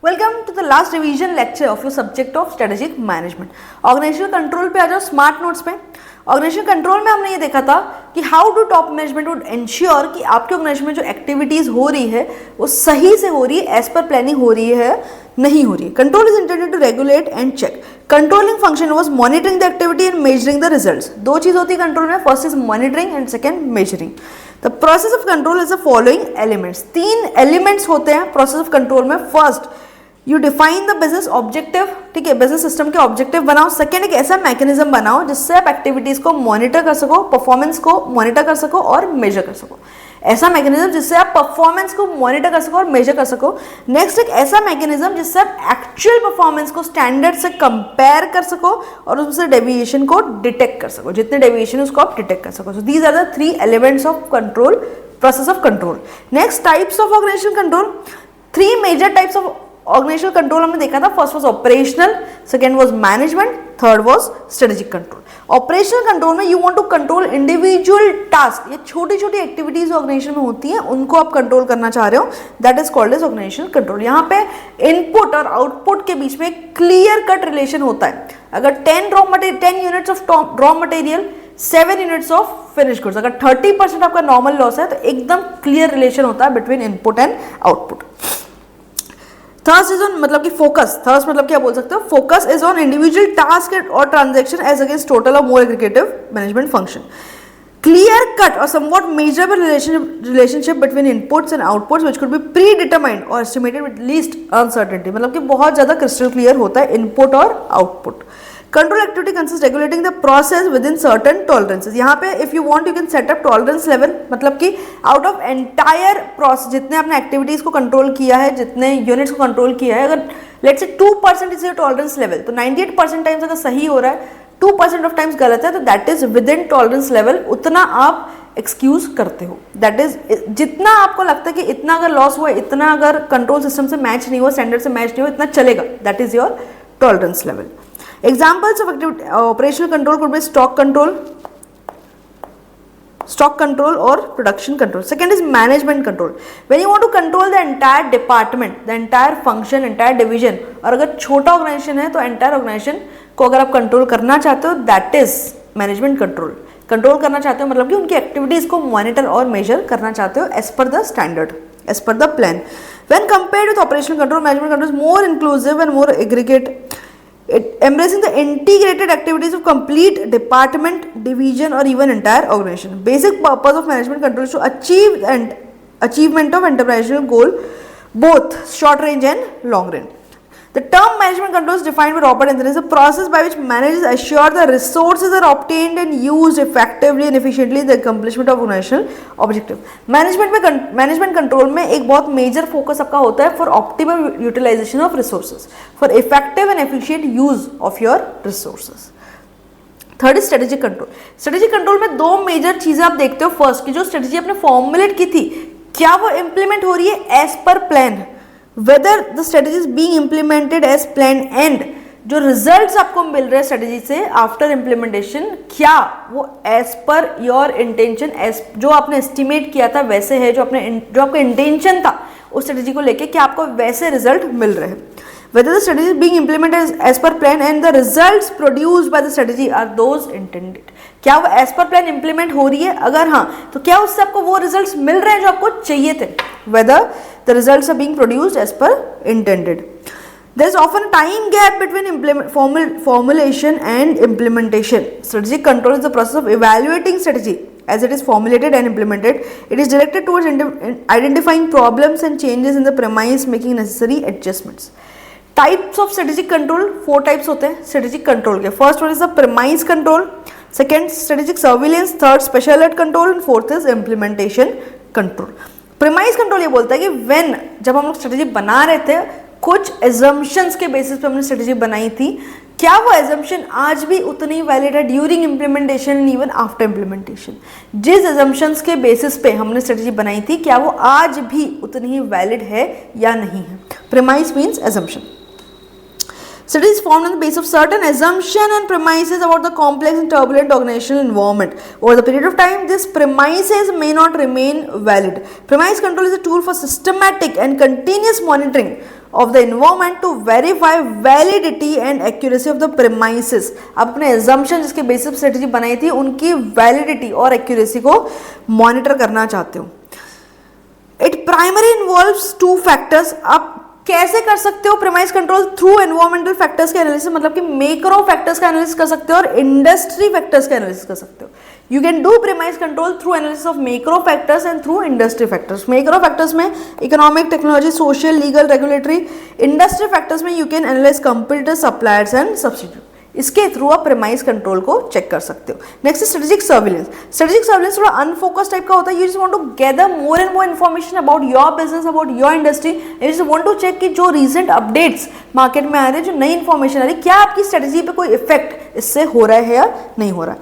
Welcome to the last revision lecture of your subject of strategic management. Organizational control पे आ जाओ, smart notes पे। Organizational control में हमने ये देखा था कि how do top management would ensure कि आपके ऑर्गेनाइजेशन में जो एक्टिविटीज हो रही है वो सही से हो रही है, एज पर प्लानिंग हो रही है, नहीं हो रही है। Control is intended to regulate and check. Controlling function was monitoring the activity and measuring the results. दो चीज होती है कंट्रोल में, first is monitoring and second measuring. The process of control is the following elements. तीन elements होते हैं process of control में। First, you define the business objective, ठीक है, बिजनेस सिस्टम के ऑब्जेक्टिव बनाओ। सेकेंड, एक ऐसा मैकेनिज्म बनाओ जिससे आप एक्टिविटीज को मॉनिटर कर सको, परफॉर्मेंस को मॉनिटर कर सको और मेजर कर सको। ऐसा मैकेनिज्म जिससे आप परफॉर्मेंस को मॉनिटर कर सको और मेजर कर सको। नेक्स्ट, एक ऐसा मैकेनिज्म जिससे आप एक्चुअल परफॉर्मेंस को स्टैंडर्ड से कंपेयर कर सको और उससे डेविएशन को डिटेक्ट कर सको, जितने डेविएशन है उसको आप डिटेक्ट कर सको। So these are the three elements of control, process of control. Next, types of organisational control. Three major types of organisational control हमने देखा था। First was operational, second was management, third was strategic control. Operational control में you want to control individual task, ये छोटी छोटी activities organisation में होती हैं, उनको आप कंट्रोल करना चाह रहे हो, that is called as organizational control. यहाँ पे इनपुट और आउटपुट के बीच में एक क्लियर कट रिलेशन होता है। अगर 10 units of raw material, 7 units of finish goods, अगर 30% आपका नॉर्मल लॉस है तो एकदम क्लियर रिलेशन होता है between input and output. Thrust is on, मतलब कि फोकस। थर्स्ट मतलब क्या बोल सकते हो, focus is on individual task और ट्रांजैक्शन एज अगेंस्ट टोटल और more aggregative management function. Clear cut और somewhat measurable relationship between inputs and outputs which could be predetermined और एस्टिमेटेड विद लीस्ट अनसर्टेनिटी, मतलब कि बहुत ज्यादा crystal clear होता है इनपुट और output. Control activity consist regulating the process with in certain tolerances. यहाँ पे if you want you can set up tolerance level, मतलब कि आउट ऑफ एंटायर प्रोसेस जितने आपने एक्टिविटीज को कंट्रोल किया है, जितने यूनिट्स को कंट्रोल किया है, अगर let's say 2% is your tolerance level, तो 98% टाइम्स अगर सही हो रहा है, 2% ऑफ टाइम्स गलत है, तो that is with in tolerance level, उतना आप एक्सक्यूज करते हो। दैट इज जितना आपको लगता है कि इतना अगर लॉस हुआ, इतना अगर कंट्रोल सिस्टम से मैच नहीं हुआ, स्टैंडर्ड से मैच नहीं हुआ, इतना चलेगा, that is your tolerance level. Examples of operational control could be stock control or production control. Second is management control. When you want to control the entire department, the entire function, entire division, और अगर छोटा organisation है तो entire organisation को अगर आप control करना चाहते हो, that is management control. Control करना चाहते हो मतलब कि उनकी एक्टिविटीज को मॉनिटर और मेजर करना चाहते हो as per the standard, as per the plan. When compared with operational control, management control is more inclusive and more aggregate. Embracing the integrated activities of complete department, division or even entire organization. Basic purpose of management control is to achieve and achievement of enterpriseal goal, both short range and long range. The term management control is defined by Robert Anthony as a process by which managers assure the resources are obtained and used effectively and efficiently in the accomplishment of organizational objective. Management control में एक बहुत major focus आपका होता है for optimum utilization of resources, for effective and efficient use of your resources. Third is strategic control. Strategic control में दो major चीजें आप देखते हो। फर्स्ट, की जो स्ट्रेटेजी आपने फॉर्मुलेट की थी, क्या वो इंप्लीमेंट हो रही है as per plan, whether the strategy is being implemented as planned, and जो रिजल्ट्स आपको मिल रहे हैं स्ट्रेटेजी से आफ्टर इम्प्लीमेंटेशन, क्या वो as per your intention, as जो आपने एस्टिमेट किया था वैसे है, जो आपका इंटेंशन था उस स्ट्रेटेजी को लेके, क्या आपको वैसे रिजल्ट मिल रहे हैं। whether the strategy is being implemented as per plan and the results produced by the strategy are those intended, क्या वो एज पर प्लान इंप्लीमेंट हो रही है, अगर हाँ तो क्या उससे आपको वो रिजल्ट्स मिल रहे हैं जो आपको चाहिए थे, whether the results are being produced as per intended. There is often a time gap between formulation and implementation. Strategic control is the process of evaluating strategy as it is formulated and implemented. It is directed towards identifying problems and changes in the premise, making necessary adjustments. Types of strategic control, 4 types होते हैं strategic control के। First one is the premise control, second strategic surveillance, third special alert control and fourth is implementation control. Premise control ये बोलता है कि when, जब हम लोग स्ट्रेटेजी बना रहे थे, कुछ assumptions के बेसिस पे हमने स्ट्रेटेजी बनाई थी, क्या वो assumption आज भी उतनी वैलिड है during implementation and even after implementation. जिस assumptions के बेसिस पे हमने स्ट्रेटेजी बनाई थी, क्या वो आज भी उतनी ही वैलिड है या नहीं है। Premise means assumption. Study is formed on the basis of certain assumption and premises about the complex and turbulent organizational environment. Over the period of time, these premises may not remain valid. Premise control is a tool for systematic and continuous monitoring of the environment to verify validity and accuracy of the premises. आप अपने assumption जिसके basis पे strategy बनाई थी उनकी validity और accuracy को monitor करना चाहते हो. It primary involves two factors. आप कैसे कर सकते हो premise control? Through environmental factors के एनालिसिस, मतलब कि मैक्रो फैक्टर्स का एनालिसिस कर सकते हो और इंडस्ट्री फैक्टर्स का एनालिसिस कर सकते हो. You can do premise control through analysis of macro factors and through industry factors. Macro factors में economic, technology, social, legal, regulatory. Industry factors में you can analyse competitor, suppliers and substitute. इसके through आप premise control को check कर सकते हो. Next strategic surveillance. Strategic surveillance थोड़ा unfocus type का होता है. You just want to gather more and more information about your business, about your industry. You just want to check कि जो रीसेंट अपडेट्स मार्केट में आ रहे हैं, जो नई इन्फॉर्मेशन आ रही है, क्या आपकी स्ट्रेटेजी पे कोई इफेक्ट इससे हो रहा है या नहीं हो रहा है.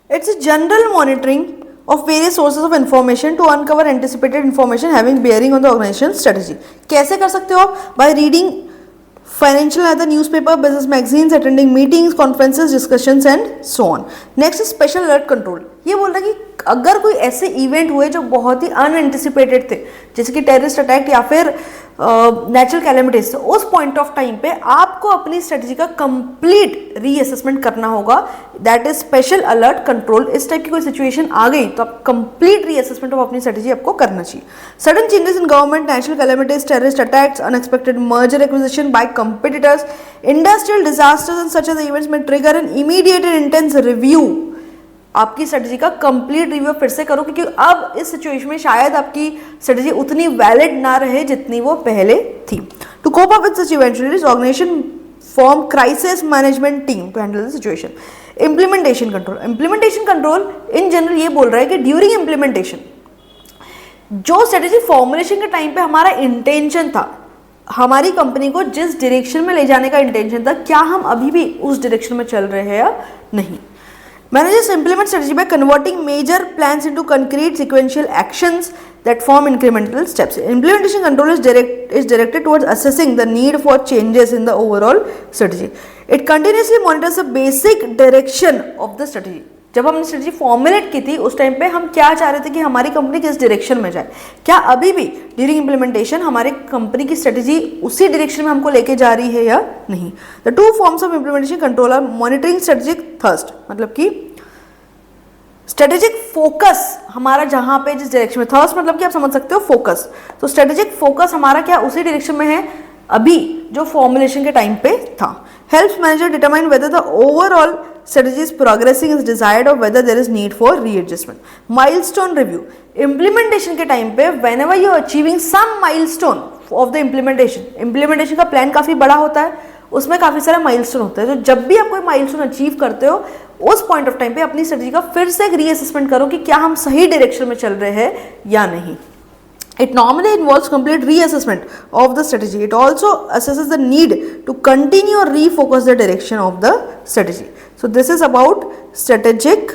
It's a general monitoring of various sources of information to uncover anticipated information having bearing on the organization strategy. कैसे कर सकते हो? By reading financial other newspaper, business magazines, attending meetings, conferences, discussions and so on. Next is special alert control. ये बोल रहा है कि अगर कोई ऐसे इवेंट हुए जो बहुत ही अनएंटिसिपेटेड थे, जैसे कि टेररिस्ट अटैक या फिर नेचुरल कैलेमिटीज, तो उस पॉइंट ऑफ टाइम पे आपको अपनी स्ट्रेटजी का कंप्लीट रीअसेसमेंट करना होगा. That is special alert control. इस टाइप की कोई सिचुएशन आ गई तो आप कंप्लीट रीअसेसमेंट ऑफ अपनी स्ट्रेटजी आपको करना चाहिए. Sudden changes in government, natural calamities, terrorist attacks, unexpected merger acquisition by competitors, industrial disasters and such as events में trigger an immediate and intense review. आपकी स्ट्रेटजी का कंप्लीट रिव्यू फिर से करो, क्योंकि अब इस सिचुएशन में शायद आपकी स्ट्रेटजी उतनी वैलिड ना रहे जितनी वो पहले थी. To cope up with such eventualities, organisation form crisis management team to handle the situation. Implementation control. Implementation control in general ये बोल रहा है कि ड्यूरिंग इंप्लीमेंटेशन जो स्ट्रेटजी फॉर्मुलेशन के टाइम पे हमारा इंटेंशन था, हमारी कंपनी को जिस डायरेक्शन में ले जाने का इंटेंशन था, क्या हम अभी भी उस डायरेक्शन में चल रहे हैं या नहीं. Managers implement strategy by converting major plans into concrete sequential actions that form incremental steps. Implementation control is directed towards assessing the need for changes in the overall strategy. It continuously monitors the basic direction of the strategy. जब हमने strategy formulate की थी उस time पे हम क्या चाह रहे थे कि हमारी कंपनी किस डायरेक्शन में जाए, क्या अभी भी ड्यूरिंग इंप्लीमेंटेशन हमारी कंपनी की स्ट्रेटजी उसी डायरेक्शन में हमको लेके जा रही है या नहीं. The two forms of implementation control are monitoring strategic thrust, मतलब कि स्ट्रेटेजिक फोकस हमारा जहां पे जिस डायरेक्शन में, थर्स्ट मतलब कि आप समझ सकते हो फोकस. तो स्ट्रेटेजिक फोकस हमारा क्या उसी डायरेक्शन में है अभी जो फॉर्मुलेशन के टाइम पे था. Helps manager determine whether the overall strategy is progressing as desired or whether there is need for readjustment. Milestone review. Implementation के टाइम पे whenever you are achieving some milestone of the implementation का plan काफ़ी बड़ा होता है, उसमें काफ़ी सारे माइलस्टोन होते हैं. तो जब भी आप कोई माइलस्टोन अचीव करते हो उस पॉइंट ऑफ टाइम पे अपनी स्ट्रेटजी का फिर से एक रीअसेसमेंट करो कि क्या हम सही डायरेक्शन में चल रहे हैं या नहीं. It normally involves complete reassessment of the strategy. It also assesses the need to continue or refocus the direction of the strategy. So this is about strategic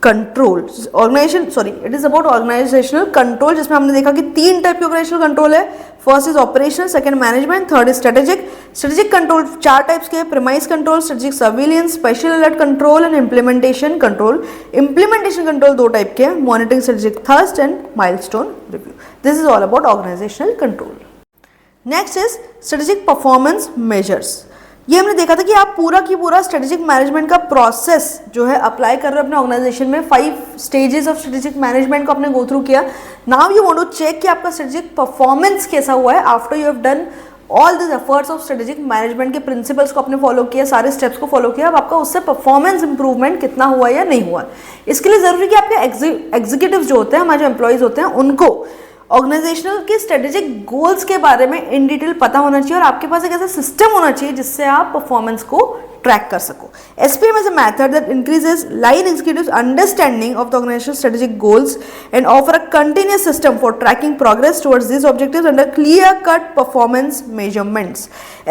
control. It is about organizational control, जिसमें हमने देखा कि 3 type के organizational control है. First is operational, second management, third is strategic. Strategic control 4 types के हैं: premise control, strategic surveillance, special alert control and implementation control. Implementation control 2 type के हैं: monitoring, strategic thrust and milestone review. This is all about organizational control. Next is strategic performance measures. ये हमने देखा था कि आप पूरा की पूरा स्ट्रेटेजिक मैनेजमेंट का प्रोसेस जो है अप्लाई कर रहे हो अपने ऑर्गेनाइजेशन में. 5 स्टेजेस ऑफ स्ट्रेटेजिक मैनेजमेंट को आपने गो थ्रू किया. Now you want to check कि आपका स्ट्रेटेजिक परफॉर्मेंस कैसा हुआ है after you have done all this efforts of strategic management के प्रिंसिपल्स को आपने फॉलो किया, सारे स्टेप्स को फॉलो किया. अब आपका उससे परफॉर्मेंस इंप्रूवमेंट कितना हुआ या नहीं हुआ. इसके लिए जरूरी कि आपके एग्जीक्यूटिव जो होते हैं, हमारे जो एम्प्लॉयज होते हैं, उनको ऑर्गेनाइजेशनल के स्ट्रेटेजिक गोल्स के बारे में इन डिटेल पता होना चाहिए और आपके पास एक ऐसा सिस्टम होना चाहिए जिससे आप परफॉर्मेंस को ट्रैक कर सको. SPM is a method that increases line executives' understanding of the organizational strategic goals and offer a continuous system for tracking progress towards these objectives under clear-cut performance measurements.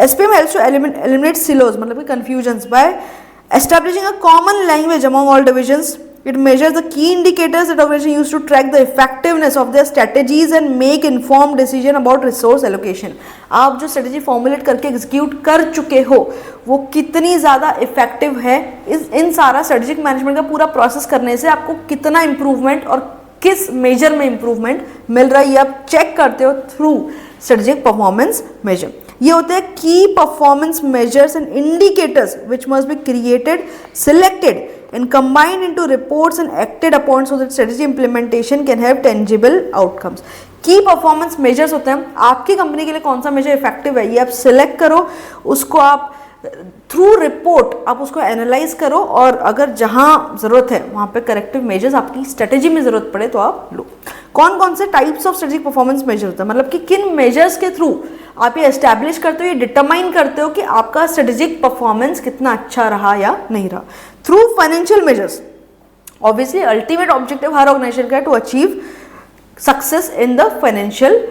SPM helps to eliminate silos, मतलब कि confusions, by establishing a common language among all divisions, It measures the key indicators that organization use to track the effectiveness of their strategies and make informed decision about resource allocation. आप जो strategy formulate करके execute कर चुके हो वो कितनी ज़्यादा effective है, इन सारा strategic management का पूरा process करने से आपको कितना improvement और किस मेजर में इंप्रूवमेंट मिल रहा है ये आप चेक करते हो थ्रू स्ट्रेटेजिक परफॉर्मेंस मेजर. ये होते हैं की performance measures and indicators which must be created, selected and combined into reports and acted upon so that strategy implementation can have tangible outcomes. की परफॉर्मेंस मेजर्स होते हैं आपकी कंपनी के लिए कौन सा मेजर इफेक्टिव है ये आप सिलेक्ट करो, उसको आप थ्रू रिपोर्ट आप उसको एनालाइज करो और अगर जहां जरूरत है वहां पे करेक्टिव मेजर्स आपकी स्ट्रेटेजी में जरूरत पड़े तो आप लो. कौन कौन से types of strategic performance measure होता है, मतलब कि किन मेजर्स के थ्रू आप ये एस्टैब्लिश करते हो, ये डिटरमाइन करते हो कि आपका स्ट्रेटेजिक परफॉर्मेंस कितना अच्छा रहा या नहीं रहा. Through financial measures. Obviously ultimate objective हर ऑर्गेनाइजेशन का है to achieve success in the financial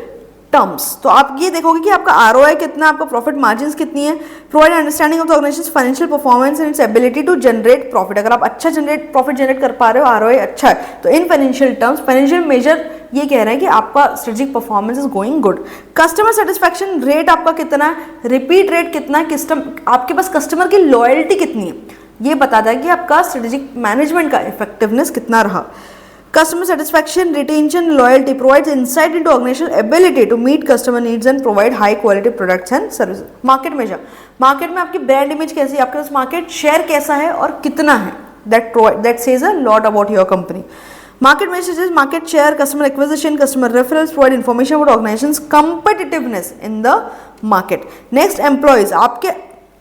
terms. तो आप ये देखोगे कि आपका ROI कितना, आपका प्रॉफिट मार्जिन कितनी है. Provide understanding of the organization's financial performance and its ability to generate profit. अगर आप अच्छा प्रॉफिट जनरेट कर पा रहे हो, ROI अच्छा है, तो in financial terms financial measure ये कह रहे हैं कि आपका strategic performance is going good. Customer satisfaction rate आपका कितना है, रिपीट रेट कितना है, आपके पास कस्टमर की लॉयल्टी कितनी है, ये बताता है कि आपका स्ट्रेटेजिक मैनेजमेंट का इफेक्टिवनेस कितना रहा. Customer satisfaction, retention, loyalty provides insight into organizational ability to meet customer needs and provide high quality products and services. Market measure. Market में आपकी ब्रांड इमेज कैसी है, आपके पास मार्केट शेयर कैसा है और कितना है, that says a lot about your company. Market measures is market share, customer acquisition, customer referrals, provide information about organization's competitiveness in the market. Next, employees.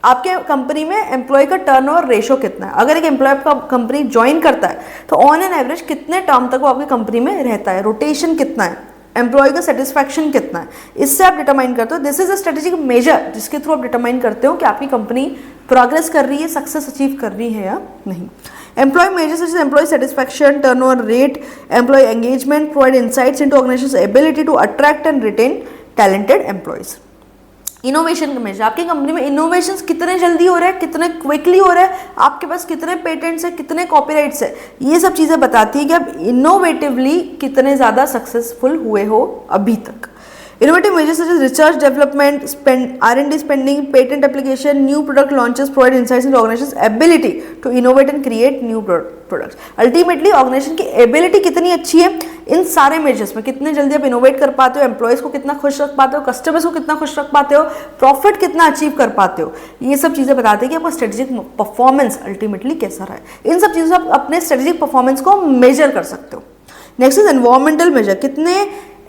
आपके कंपनी में एम्प्लॉय का टर्नओवर रेशो कितना है. अगर एक एम्प्लॉय आपका company join करता है तो ऑन एन एवरेज कितने टर्म तक वो आपकी कंपनी में रहता है, रोटेशन कितना है, एम्प्लॉय का सेटिस्फैक्शन कितना है, इससे आप डिटरमाइन करते हो. This is a strategic measure जिसके थ्रू आप डिटरमाइन करते हो कि आपकी कंपनी प्रोग्रेस कर रही है, सक्सेस अचीव कर रही है या नहीं. Employee measures such as employee satisfaction, turnover rate, employee engagement provide insights into organization's ability to attract and retain talented employees. Innovation का मेजर. आपकी कंपनी में इनोवेशंस कितने जल्दी हो रहे हैं, कितने क्विकली हो रहे हैं, आपके पास कितने पेटेंट्स है, कितने कॉपीराइट्स है, ये सब चीज़ें बताती है कि आप इनोवेटिवली कितने ज़्यादा सक्सेसफुल हुए हो अभी तक. Innovative measures such as research development, R&D spending, patent application, new product launches provide insights into organization's ability to innovate and create new products. Ultimately, organization की ability कितनी अच्छी है इन सारे measures में, कितने जल्दी आप innovate कर पाते हो, employees को कितना खुश रख पाते हो, customers को कितना खुश रख पाते हो, profit कितना achieve कर पाते हो, ये सब चीज़ें बताते हैं कि आपका strategic performance ultimately कैसा रहा है. इन सब चीज़ों से आप अपने strategic performance को measure कर सकते हो. Next is environmental measure. कितने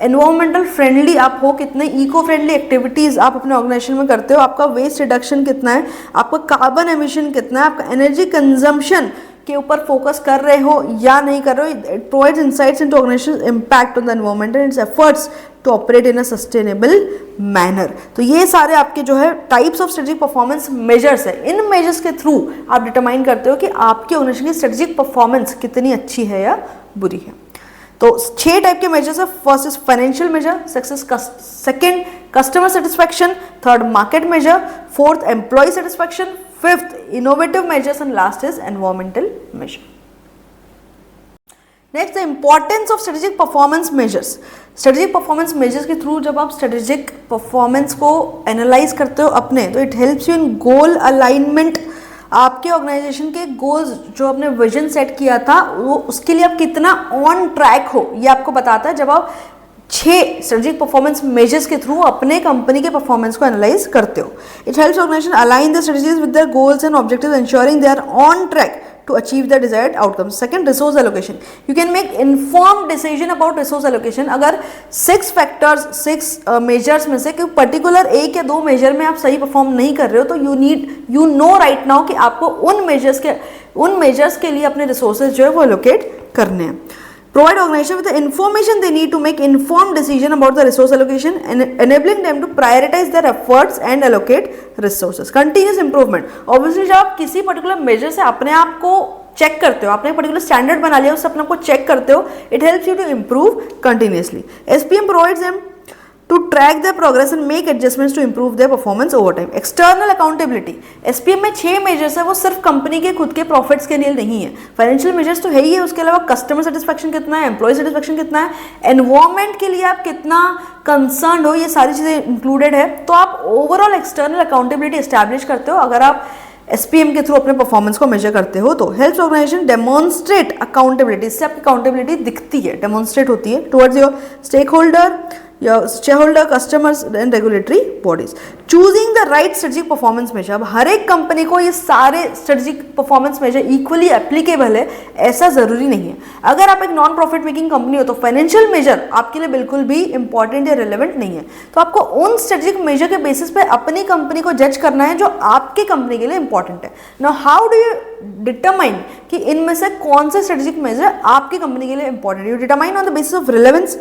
एनवायरमेंटल फ्रेंडली आप हो, कितने इको फ्रेंडली एक्टिविटीज़ आप अपने ऑर्गेनाइजेशन में करते हो, आपका वेस्ट रिडक्शन कितना है, आपका कार्बन एमिशन कितना है, आपका एनर्जी कंजम्पशन के ऊपर फोकस कर रहे हो या नहीं कर रहे हो. It provides insights into organization impact on the environment and its efforts to operate in a sustainable manner. तो ये सारे आपके जो है types of strategic performance measures है. इन मेजर्स के थ्रू आप डिटरमाइन करते हो कि आपकी ऑर्गेनाइजेशन की स्ट्रेटेजिक परफॉर्मेंस कितनी अच्छी है या बुरी है. तो 6 टाइप के मेजर्स है. First is financial measure, second customer satisfaction, third market measure, fourth employee satisfaction, fifth innovative measures and last is environmental measure. Next the importance of strategic performance measures. Strategic performance measures के through जब आप strategic performance को analyse करते हो अपने, तो it helps you in goal alignment. आपके organisation के गोल्स जो आपने विजन सेट किया था वो उसके लिए आप कितना ऑन ट्रैक हो ये आपको बताता है जब आप 6 स्ट्रेटेजिक परफॉर्मेंस मेजर्स के थ्रू अपने कंपनी के परफॉर्मेंस को एनालाइज करते हो. It helps organization align the strategies with their goals and objectives ensuring they are on track to achieve the desired outcomes. Second, resource allocation. You can make informed decision about resource allocation. अगर 6 factors, 6 measures में से कोई particular 1 या 2 measure में आप सही perform नहीं कर रहे हो तो you know right now कि आपको उन measures के लिए अपने resources जो है वो allocate करने हैं. Provide organization with the information they need to make informed decision about the resource allocation and enabling them to prioritize their efforts and allocate resources. Continuous improvement. Obviously जब आप किसी particular measure से अपने आप को check करते हो, आपने particular standard बना लिया उससे अपने आप को चेक करते हो, it helps you to improve continuously. SPM provides them to track their progress and make adjustments to improve their performance over time. External accountability, SPM में 6 मेजर्स है, वो सिर्फ कंपनी के खुद के प्रॉफिट्स के लिए नहीं है. फाइनेंशियल मेजर्स तो है ही है, उसके अलावा कस्टमर सेटिस्फैक्शन कितना है, एम्प्लॉय सेटिस्फैक्शन कितना है, एनवायरमेंट के लिए आप कितना कंसर्न हो, ये सारी चीज़ें इंक्लूडेड है. तो आप ओवरऑल एक्सटर्नल अकाउंटेबिलिटी एस्टैब्लिश करते हो अगर आप SPM के थ्रू अपने परफॉर्मेंस को मेजर करते हो. तो हेल्प्स ऑर्गेनाइजेशन डेमोन्स्ट्रेट अकाउंटेबिलिटी, इससे आपकी अकाउंटेबिलिटी दिखती है, डेमोन्स्ट्रेट होती है towards your stakeholder, your shareholder, customers and regulatory bodies. Choosing the right strategic performance measure. अब हर एक कंपनी को ये सारे strategic performance measure equally applicable है, ऐसा ज़रूरी नहीं है. अगर आप एक नॉन प्रॉफिट मेकिंग कंपनी हो तो फाइनेंशियल मेजर आपके लिए बिल्कुल भी इंपॉर्टेंट या रिलेवेंट नहीं है. तो आपको उन स्ट्रेटेजिक मेजर के बेसिस पे अपनी कंपनी को जज करना है जो आपकी कंपनी के लिए इंपॉर्टेंट है. Now how do you determine कि इनमें से कौन से स्ट्रेटेजिक मेजर आपकी कंपनी के लिए इंपॉर्टेंट है? You determine on the basis of relevance,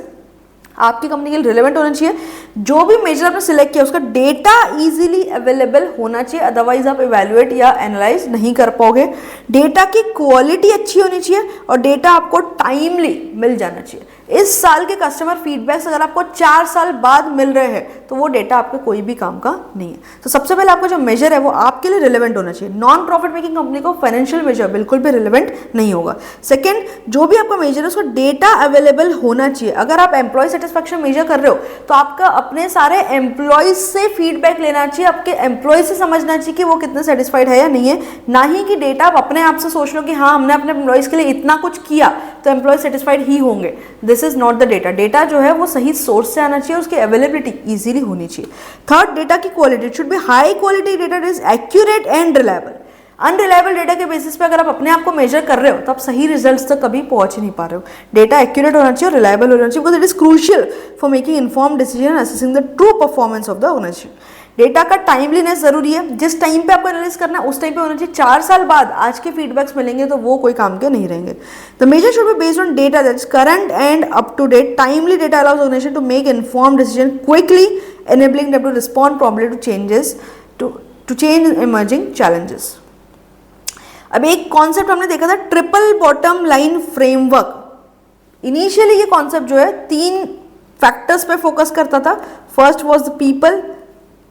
आपकी कंपनी के लिए रिलेवेंट होना चाहिए. जो भी मेजर आपने सिलेक्ट किया उसका डेटा इजीली अवेलेबल होना चाहिए, अदरवाइज आप इवैल्यूएट या एनालाइज नहीं कर पाओगे. डेटा की क्वालिटी अच्छी होनी चाहिए और डेटा आपको टाइमली मिल जाना चाहिए. इस साल के कस्टमर फीडबैक्स अगर आपको 4 साल बाद मिल रहे हैं तो वो डेटा आपके कोई भी काम का नहीं है. तो सबसे पहले आपका जो मेजर है वो आपके लिए रिलेवेंट होना चाहिए. नॉन प्रॉफिट मेकिंग कंपनी को फाइनेंशियल मेजर बिल्कुल भी रिलेवेंट नहीं होगा. सेकंड, जो भी आपका मेजर है उसका डेटा अवेलेबल होना चाहिए. अगर आप एम्प्लॉय सेटिस्फैक्शन मेजर कर रहे हो तो आपका अपने सारे एम्प्लॉयज से फीडबैक लेना चाहिए, आपके एम्प्लॉय से समझना चाहिए कि वो कितने सेटिस्फाइड है या नहीं है, ना ही कि डेटा आप अपने आप से सोच लो कि हाँ हमने अपने एम्प्लॉयज के लिए इतना कुछ किया तो एम्प्लॉय सेटिस्फाइड ही होंगे. This is not the data. Data जो है वो सही सोर्स से आना चाहिए, उसकी अवेलेबिलिटी इजीली होनी चाहिए. थर्ड, डेटा की quality should be high quality data is accurate and reliable. Unreliable data के बेसिस पे अगर आप अपने आप को मेजर कर रहे हो तो आप सही रिजल्ट्स तक कभी पहुंच ही नहीं पा रहे हो. डेटा एक्यूरेट होना चाहिए और रिलायबल होना चाहिए, because it is crucial for making informed decision and assessing the true performance of the organization. Data का टाइमलीनेस जरूरी है. जिस टाइम पे आपको एनालिसिस करना है उस टाइम पे होना चाहिए. 4 साल बाद आज के फीडबैक्स मिलेंगे तो वो कोई काम के नहीं रहेंगे. The measure should be based on data that is current and up to date. Timely data allows organization to make informed decision quickly, enabling them to respond promptly to changes to change emerging challenges. अब एक concept हमने देखा था, triple bottom line framework. Initially ये concept जो है 3 factors पे focus करता था. First was the people,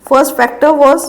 first factor was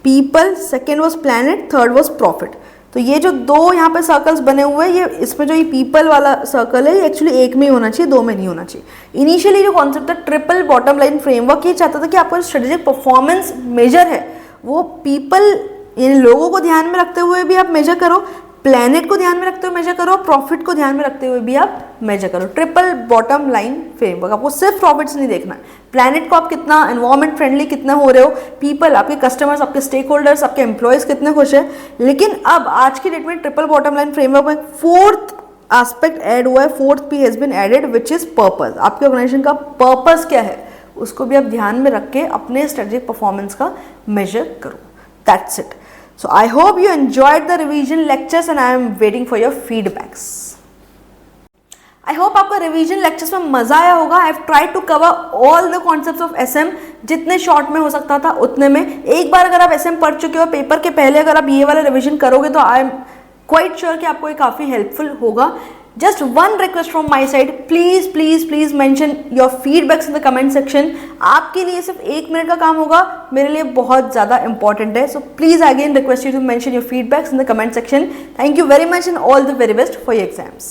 people, second was planet, third was profit. तो ये जो 2 यहाँ पे सर्कल्स बने हुए हैं, ये इसमें जो ये पीपल वाला सर्कल है ये एक्चुअली एक में ही होना चाहिए, 2 में नहीं होना चाहिए. इनिशियली जो कॉन्सेप्ट था ट्रिपल बॉटम लाइन फ्रेमवर्क, ये चाहता था कि आपका स्ट्रेटेजिक परफॉर्मेंस मेजर है वो पीपल यानी लोगों को ध्यान में रखते हुए भी आप मेजर करो, प्लैनेट को ध्यान में रखते हुए मेजर करो, प्रॉफिट को ध्यान में रखते हुए भी आप मेजर करो. Triple bottom line framework. आपको सिर्फ प्रॉफिट्स नहीं देखना है, प्लैनेट को आप कितना एनवायरमेंट फ्रेंडली कितना हो रहे हो, पीपल आपके कस्टमर्स, आपके स्टेक होल्डर्स, आपके एम्प्लॉयज कितने खुश है. लेकिन अब आज की डेट में ट्रिपल बॉटम लाइन फ्रेमवर्क में 4th एस्पेक्ट ऐड हुआ है. 4th P has been added which is purpose. आपके ऑर्गेनाइजेशन का पर्पस क्या है उसको भी आप ध्यान में रख के अपने स्ट्रेटेजिक परफॉर्मेंस का मेजर करो. That's it. So I hope you enjoyed the revision lectures and I am waiting for your feedbacks. I hope आपका रिवीजन लेक्चर्स में मजा आया होगा. I have tried to cover all the concepts of SM जितने short में हो सकता था उतने में. एक बार अगर आप SM पढ़ चुके हो पेपर के पहले अगर आप ये वाला रिवीजन करोगे तो आई एम क्वाइट श्योर कि आपको ये काफ़ी हेल्पफुल होगा. Just one request from my side, please mention your feedbacks in the comment section. आपके लिए सिर्फ 1 मिनट का काम होगा, मेरे लिए बहुत ज़्यादा important है. So please again request you to mention your feedbacks in the comment section. Thank you very much and all the very best for your exams.